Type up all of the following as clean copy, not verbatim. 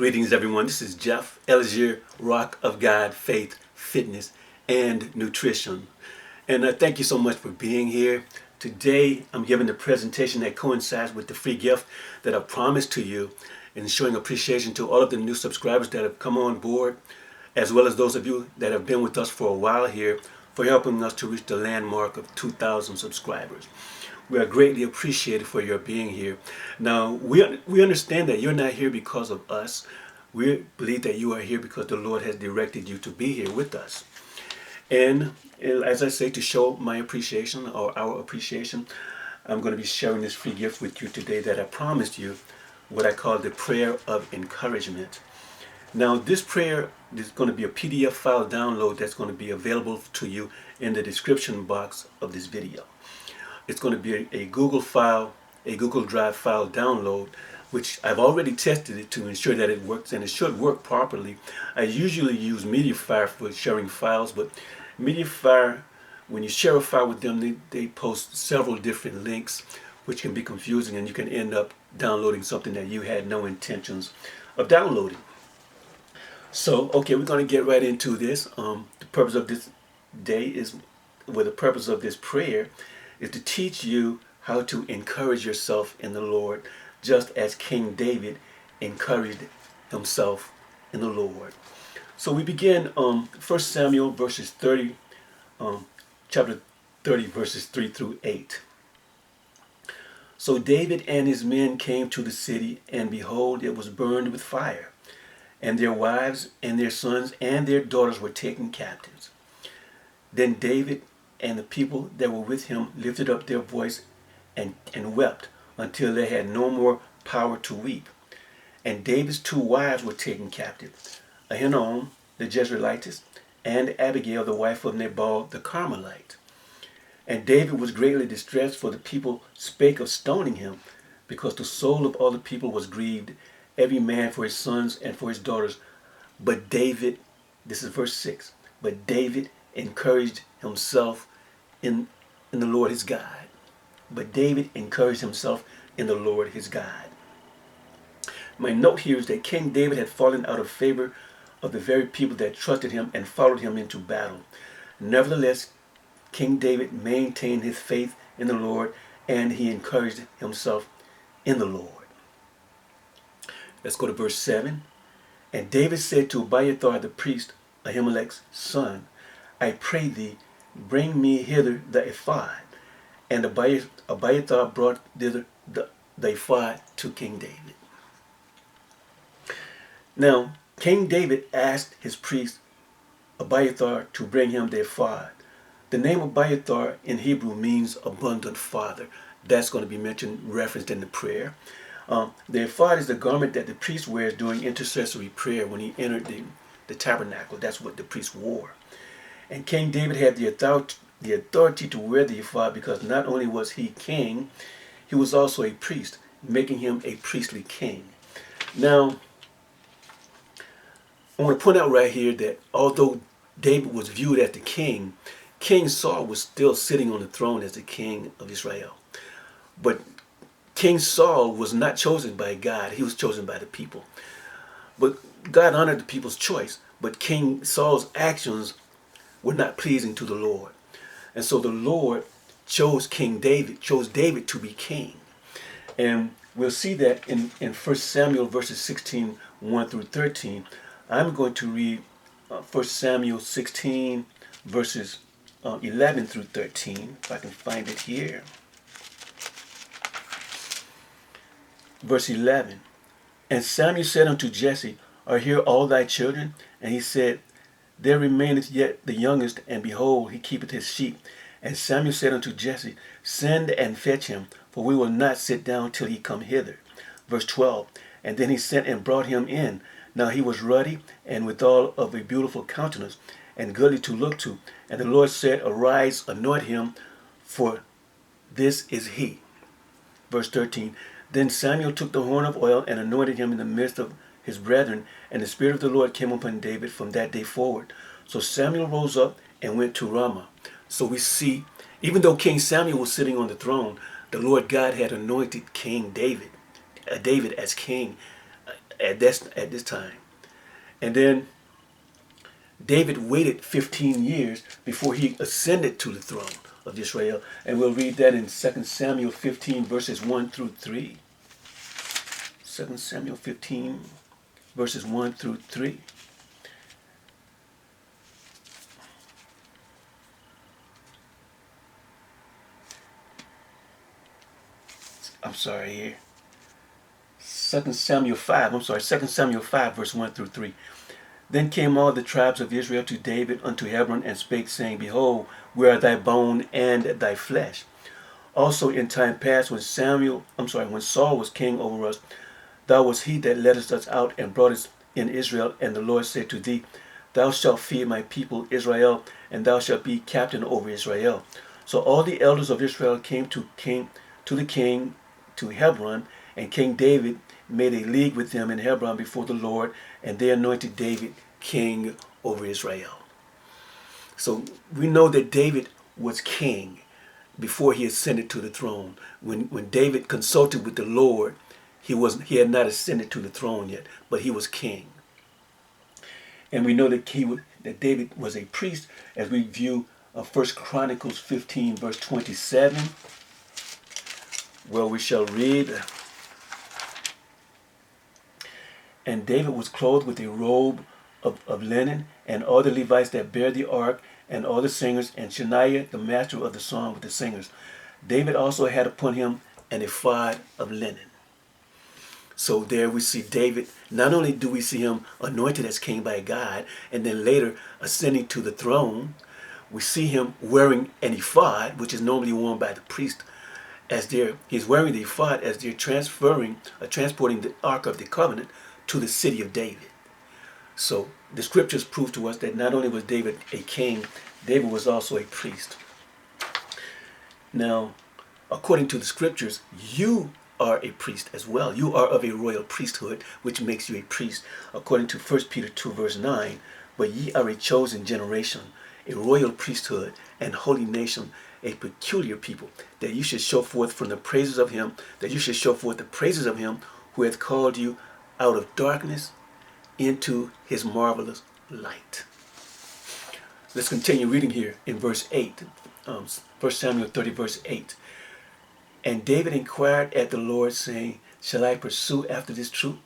Greetings, everyone. This is Jeff, Elizur, Rock of God, Faith, Fitness, and Nutrition. And thank you so much for being here. Today, I'm giving a presentation that coincides with the free gift that I promised to you, and showing appreciation to all of the new subscribers that have come on board, as well as those of you that have been with us for a while here, for helping us to reach the landmark of 2,000 subscribers. We are greatly appreciated for your being here. Now, we understand that you're not here because of us. We believe that you are here because the Lord has directed you to be here with us. And as I say, to show my appreciation or our appreciation, I'm going to be sharing this free gift with you today that I promised you, what I call the prayer of encouragement. Now, this prayer is going to be a PDF file download that's going to be available to you in the description box of this video. It's going to be a Google file, a Google Drive file download, which I've already tested it to ensure that it works, and it should work properly. I usually use MediaFire for sharing files, but MediaFire, when you share a file with them, they post several different links, which can be confusing, and you can end up downloading something that you had no intentions of downloading. So, okay, we're going to get right into this. The purpose of this day is, well, the purpose of this prayer is to teach you how to encourage yourself in the Lord, just as King David encouraged himself in the Lord. So we begin 1 Samuel chapter 30, verses 3 through 8. So David and his men came to the city, and behold, it was burned with fire, and their wives and their sons and their daughters were taken captives. Then David and the people that were with him lifted up their voice and wept until they had no more power to weep. And David's two wives were taken captive, Ahinoam the Jezreelitess, and Abigail the wife of Nabal the Carmelite. And David was greatly distressed, for the people spake of stoning him, because the soul of all the people was grieved, every man for his sons and for his daughters. But David, this is verse 6, but David encouraged himself in the Lord his God. But David encouraged himself in the Lord his God. My note here is that King David had fallen out of favor of the very people that trusted him and followed him into battle. Nevertheless, King David maintained his faith in the Lord, and he encouraged himself in the Lord. Let's go to verse 7. And David said to Abiathar the priest, Ahimelech's son, I pray thee, bring me hither the ephod. And Abiathar brought thither the ephod to King David. Now, King David asked his priest Abiathar to bring him the ephod. The name Abiathar in Hebrew means abundant father. That's going to be referenced in the prayer. The ephod is the garment that the priest wears during intercessory prayer when he entered the tabernacle. That's what the priest wore. And King David had the authority to wear the ephod because not only was he king, he was also a priest, making him a priestly king. Now, I want to point out right here that although David was viewed as the king, King Saul was still sitting on the throne as the king of Israel. But King Saul was not chosen by God. He was chosen by the people. But God honored the people's choice. But King Saul's actions were not pleasing to the Lord. And so the Lord chose David to be king. And we'll see that in 1 Samuel verses 16, 1 through 13. I'm going to read 1 Samuel 16 verses 11 through 13, if I can find it here. Verse 11. And Samuel said unto Jesse, Are here all thy children? And he said, There remaineth yet the youngest, and behold, he keepeth his sheep. And Samuel said unto Jesse, Send and fetch him, for we will not sit down till he come hither. Verse 12. And then he sent and brought him in. Now he was ruddy, and withal of a beautiful countenance, and goodly to look to. And the Lord said, Arise, anoint him, for this is he. Verse 13. Then Samuel took the horn of oil and anointed him in the midst of his brethren, and the Spirit of the Lord came upon David from that day forward. So Samuel rose up and went to Ramah. So we see, even though King Samuel was sitting on the throne, the Lord God had anointed King David as king at this time. And then David waited 15 years before he ascended to the throne of Israel. And we'll read that in 2 Samuel 15, verses 1 through 3. 2 Samuel 15, verses 1 through 3. I'm sorry here. 2 Samuel 5, verse 1 through 3. Then came all the tribes of Israel to David unto Hebron, and spake, saying, Behold, where are thy bone and thy flesh? Also in time past, when Saul was king over us, thou wast he that leddest us out and brought us in Israel. And the Lord said to thee, Thou shalt feed my people Israel, and thou shalt be captain over Israel. So all the elders of Israel came to the king to Hebron, and King David made a league with them in Hebron before the Lord, and they anointed David king over Israel. So we know that David was king before he ascended to the throne. When David consulted with the Lord, he had not ascended to the throne yet, but he was king. And we know that David was a priest, as we view 1 Chronicles 15, verse 27, where we shall read, And David was clothed with a robe of linen, and all the Levites that bear the ark, and all the singers, and Shaniah, the master of the song with the singers. David also had upon him an ephod of linen. So there we see David. Not only do we see him anointed as king by God, and then later ascending to the throne, we see him wearing an ephod, which is normally worn by the priest, he's wearing the ephod as they're transporting the Ark of the Covenant to the city of David. So the scriptures prove to us that not only was David a king, David was also a priest. Now, according to the scriptures, you are a priest as well. You are of a royal priesthood, which makes you a priest, according to 1 Peter 2, verse 9. But ye are a chosen generation, a royal priesthood, and holy nation, a peculiar people, that you should show forth the praises of him who hath called you out of darkness into his marvelous light. Let's continue reading here in verse 8, 1 Samuel 30, verse 8. And David inquired at the Lord, saying, Shall I pursue after this troop?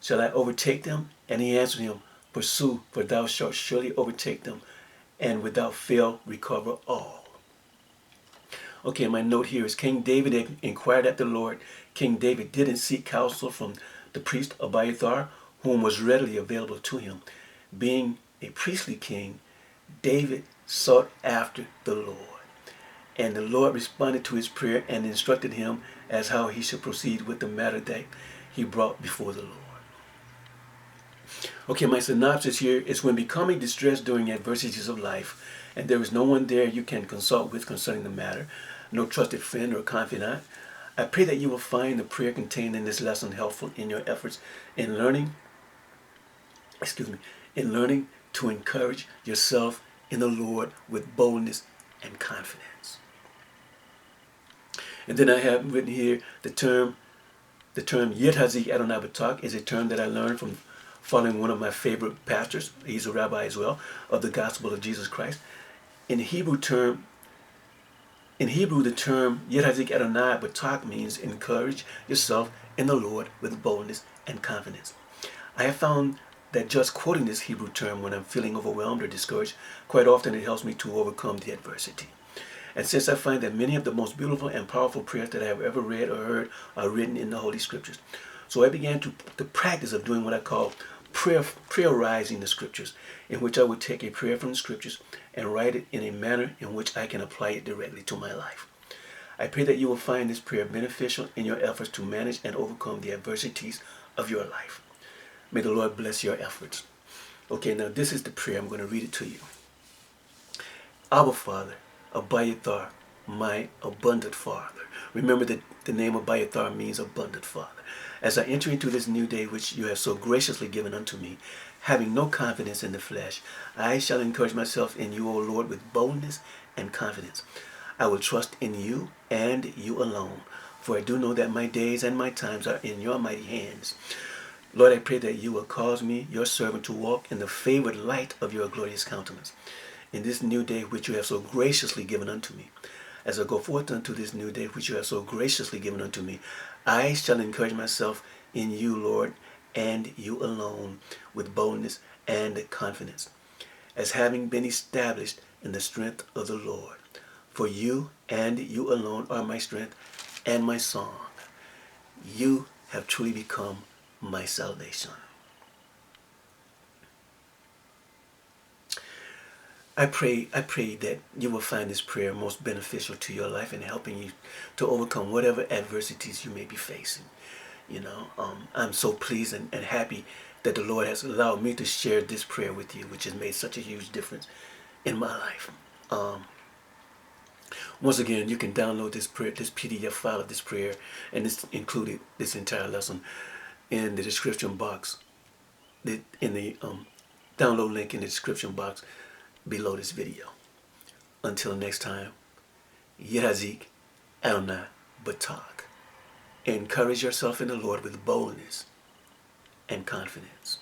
Shall I overtake them? And he answered him, Pursue, for thou shalt surely overtake them, and without fail recover all. Okay, my note here is King David inquired at the Lord. King David didn't seek counsel from the priest Abiathar, whom was readily available to him. Being a priestly king, David sought after the Lord. And the Lord responded to his prayer and instructed him as how he should proceed with the matter that he brought before the Lord. Okay, my synopsis here is: when becoming distressed during adversities of life, and there is no one there you can consult with concerning the matter, no trusted friend or confidant, I pray that you will find the prayer contained in this lesson helpful in your efforts in learning to encourage yourself in the Lord with boldness and confidence. And then I have written here the term Yithaziq ADONAI Battach is a term that I learned from following one of my favorite pastors. He's a rabbi as well, of the gospel of Jesus Christ. In Hebrew, the term Yithaziq ADONAI Battach means encourage yourself in the Lord with boldness and confidence. I have found that just quoting this Hebrew term when I'm feeling overwhelmed or discouraged, quite often it helps me to overcome the adversity. And since I find that many of the most beautiful and powerful prayers that I have ever read or heard are written in the Holy Scriptures, so I began the practice of doing what I call prayerizing the Scriptures, in which I would take a prayer from the Scriptures and write it in a manner in which I can apply it directly to my life. I pray that you will find this prayer beneficial in your efforts to manage and overcome the adversities of your life. May the Lord bless your efforts. Okay, now this is the prayer. I'm going to read it to you. Abba, Father, Abiathar, my abundant Father. Remember that the name Abiathar means abundant Father. As I enter into this new day which you have so graciously given unto me, having no confidence in the flesh, I shall encourage myself in you, O Lord, with boldness and confidence. I will trust in you and you alone, for I do know that my days and my times are in your mighty hands. Lord, I pray that you will cause me, your servant, to walk in the favored light of your glorious countenance in this new day which you have so graciously given unto me. As I go forth unto this new day which you have so graciously given unto me, I shall encourage myself in you, Lord, and you alone, with boldness and confidence, as having been established in the strength of the Lord. For you and you alone are my strength and my song. You have truly become my salvation. I pray that you will find this prayer most beneficial to your life in helping you to overcome whatever adversities you may be facing. I'm so pleased and happy that the Lord has allowed me to share this prayer with you, which has made such a huge difference in my life. Once again, you can download this prayer, this PDF file of this prayer, and it's included this entire lesson in the description box. In the download link in the description box below this video. Until next time, Yithaziq ADONAI Battach. Encourage yourself in the Lord with boldness and confidence.